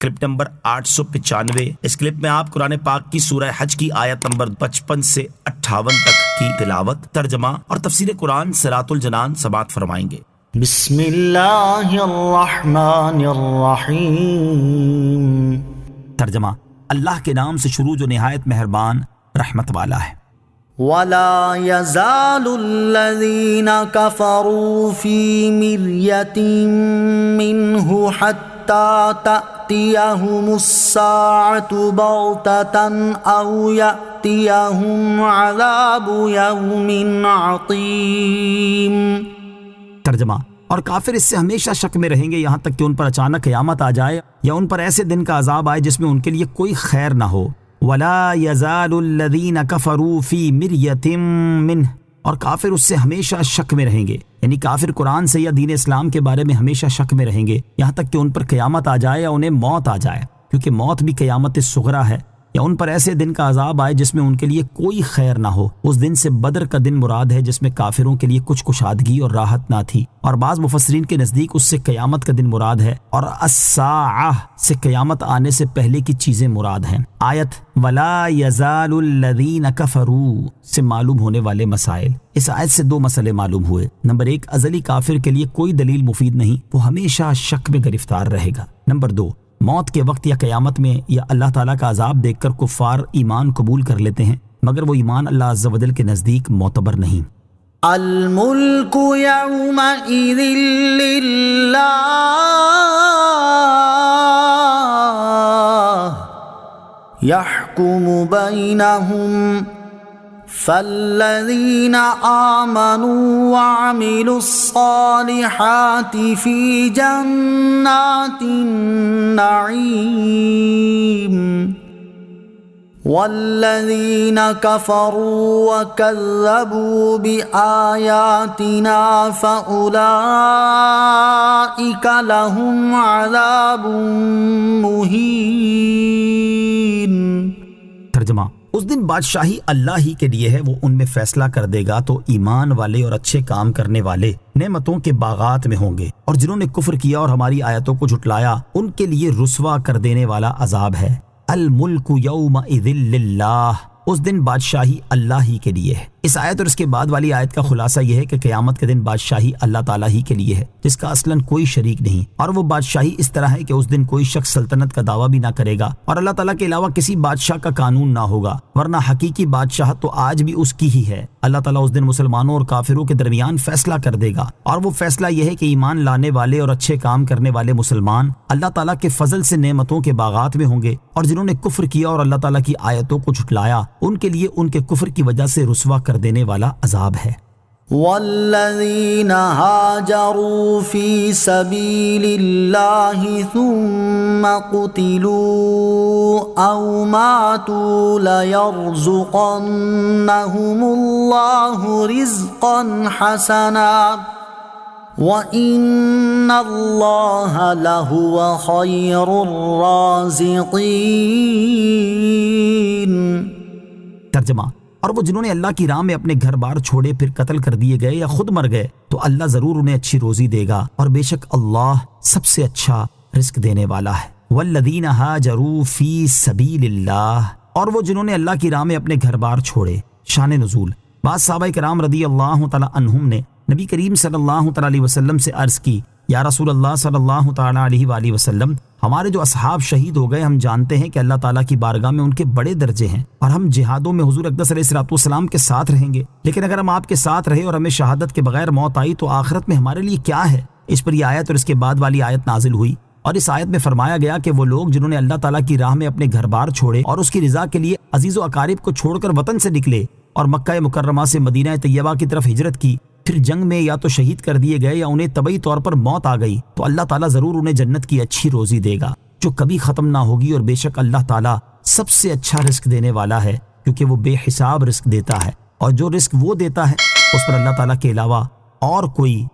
Clip number 895۔ اس clip میں آپ قرآن پاک کی سورہ حج کی آیت نمبر 55 سے 58 تک کی تلاوت، ترجمہ اور تفسیر قرآن صراط الجنان سماعت فرمائیں گے۔ بسم اللہ الرحمن الرحیم۔ ترجمہ: اللہ کے نام سے شروع جو نہایت مہربان رحمت والا ہے۔ وَلَا يَزَالُ الَّذِينَ كَفَرُوا فِي مِرْيَةٍ مِّنْهُ حَتَّى تَأْتِيَهُمُ السَّاعَةُ بَغْتَةً أَوْ يَأْتِيَهُمْ عَذَابُ يَوْمٍ عَظِيمٍ۔ ترجمہ: اور کافر اس سے ہمیشہ شک میں رہیں گے یہاں تک کہ ان پر اچانک قیامت آ جائے یا ان پر ایسے دن کا عذاب آئے جس میں ان کے لیے کوئی خیر نہ ہو۔ وَلَا يَزَالُ الَّذِينَ كَفَرُوا فِي مِرْيَةٍ مِّنْهُ، اور کافر اس سے ہمیشہ شک میں رہیں گے، یعنی کافر قرآن سے یا دین اسلام کے بارے میں ہمیشہ شک میں رہیں گے یہاں تک کہ ان پر قیامت آ جائے یا انہیں موت آ جائے، کیونکہ موت بھی قیامت صغریٰ ہے، یا ان پر ایسے دن کا عذاب آئے جس میں ان کے لیے کوئی خیر نہ ہو۔ اس دن سے بدر کا دن مراد ہے جس میں کافروں کے لیے کچھ کشادگی اور راحت نہ تھی، اور بعض مفسرین کے نزدیک اس سے قیامت کا دن مراد ہے، اور الساعہ سے قیامت آنے سے پہلے کی چیزیں مراد ہیں۔ آیت وَلَا يَزَالُ الَّذِينَ كَفَرُوا سے معلوم ہونے والے مسائل۔ اس آیت سے دو مسئلے معلوم ہوئے۔ نمبر 1، ازلی کافر کے لیے کوئی دلیل مفید نہیں، وہ ہمیشہ شک میں گرفتار رہے گا۔ نمبر 2، موت کے وقت یا قیامت میں یا اللہ تعالیٰ کا عذاب دیکھ کر کفار ایمان قبول کر لیتے ہیں، مگر وہ ایمان اللہ عز و جل کے نزدیک معتبر نہیں۔ الملک یومئذ للہ یحکم بینہم فالذین آمنوا وعملوا الصالحات فی جنات النعیم والذین کفروا وکذبوا بآیاتنا فأولئک لهم عذاب مہین۔ ترجمہ: اس دن بادشاہی اللہ ہی کے لیے ہے، وہ ان میں فیصلہ کر دے گا تو ایمان والے اور اچھے کام کرنے والے نعمتوں کے باغات میں ہوں گے، اور جنہوں نے کفر کیا اور ہماری آیتوں کو جھٹلایا ان کے لیے رسوا کر دینے والا عذاب ہے۔ الملک یومئذ للہ، اس دن بادشاہی اللہ ہی کے لیے ہے۔ اس آیت اور اس کے بعد والی آیت کا خلاصہ یہ ہے کہ قیامت کے دن بادشاہی اللہ تعالیٰ ہی کے لیے ہے، جس کا اصلاً کوئی شریک نہیں، اور وہ بادشاہی اس طرح ہے کہ اس دن کوئی شخص سلطنت کا دعویٰ بھی نہ کرے گا اور اللہ تعالیٰ کے علاوہ کسی بادشاہ کا قانون نہ ہوگا، ورنہ حقیقی بادشاہ تو آج بھی اس کی ہی ہے۔ اللہ تعالیٰ اس دن مسلمانوں اور کافروں کے درمیان فیصلہ کر دے گا، اور وہ فیصلہ یہ ہے کہ ایمان لانے والے اور اچھے کام کرنے والے مسلمان اللہ تعالیٰ کے فضل سے نعمتوں کے باغات میں ہوں گے، اور جنہوں نے کفر کیا اور اللہ تعالیٰ کی آیتوں کو جھٹلایا ان کے لیے ان کے کفر کی وجہ سے رسوا کر دینے والا عذاب ہے۔ والذین ہاجروا فی سبیل اللہ ثم قتلوا او ماتوا لیرزقنہم اللہ رزقا حسنا وَإِنَّ اللَّهَ لَهُوَ خَيْرُ الرَّازِقِينَ۔ ترجمہ: اور وہ جنہوں نے اللہ کی راہ میں اپنے گھر بار چھوڑے پھر قتل کر دیے گئے یا خود مر گئے تو اللہ ضرور انہیں اچھی روزی دے گا، اور بے شک اللہ سب سے اچھا رزق دینے والا ہے۔ وَالَّذِينَ هَاجَرُوا فِي سَبِيلِ اللَّهِ، اور وہ جنہوں نے اللہ کی راہ میں اپنے گھر بار چھوڑے۔ شان نزول: بعض صحابہ کرام رضی اللہ تعالی عنہم نے نبی کریم صلی اللہ تعالی علیہ وسلم سے عرض کی، یا رسول اللہ صلی اللہ تعالی علیہ وآلہ وسلم، ہمارے جو اصحاب شہید ہو گئے ہم جانتے ہیں کہ اللہ تعالیٰ کی بارگاہ میں ان کے بڑے درجے ہیں، اور ہم جہادوں میں حضور اقدس علیہ السلام کے ساتھ رہیں گے، لیکن اگر ہم آپ کے ساتھ رہے اور ہمیں شہادت کے بغیر موت آئی تو آخرت میں ہمارے لیے کیا ہے؟ اس پر یہ آیت اور اس کے بعد والی آیت نازل ہوئی، اور اس آیت میں فرمایا گیا کہ وہ لوگ جنہوں نے اللہ تعالیٰ کی راہ میں اپنے گھر بار چھوڑے اور اس کی رضا کے لیے عزیز و اقارب کو چھوڑ کر وطن سے نکلے اور مکہ مکرمہ سے مدینہ طیبہ کی طرف ہجرت کی، پھر جنگ میں یا تو شہید کر دیے گئے یا انہیں طبعی طور پر موت آ گئی، تو اللہ تعالیٰ ضرور انہیں جنت کی اچھی روزی دے گا جو کبھی ختم نہ ہوگی، اور بے شک اللہ تعالیٰ سب سے اچھا رزق دینے والا ہے، کیونکہ وہ بے حساب رزق دیتا ہے، اور جو رزق وہ دیتا ہے اس پر اللہ تعالیٰ کے علاوہ اور کوئی